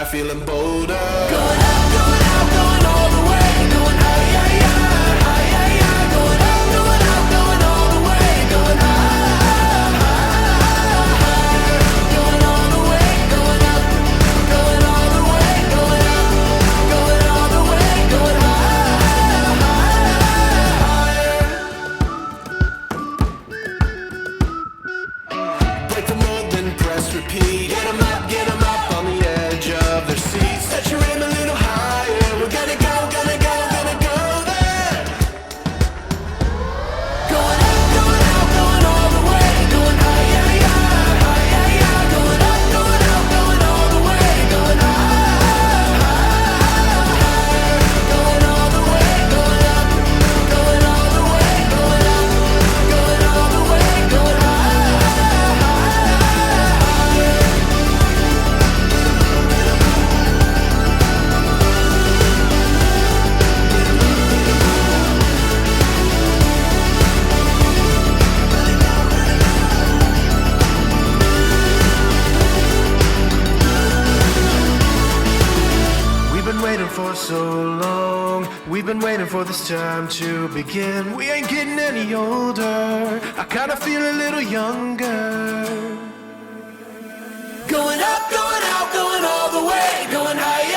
high, feeling bolder. Going up, going out, going all the way. Going high, yeah, yeah, high, yeah, yeah. Going up, going out, going all the way. Going high, higher. Going all the way, going up. Going all the way, going up. Going all the way, going higher, higher. Break the mold, then press repeat. Get 'em up on the edge of their seats. Set your aim a little higher. We're gonna go, gonna go, gonna go there. Going up, going out, going all the way. Going high, yeah, yeah, high, yeah, yeah. Going up, going out, going all the way. Going high, higher. Going all the way, going up. Going all the way, going up. Going all the way, going high, higher. We've been waiting for so long. We've been waiting for this time to begin. We ain't getting any older. I kinda feel a little younger. Going up, going out, going all the way. Going high,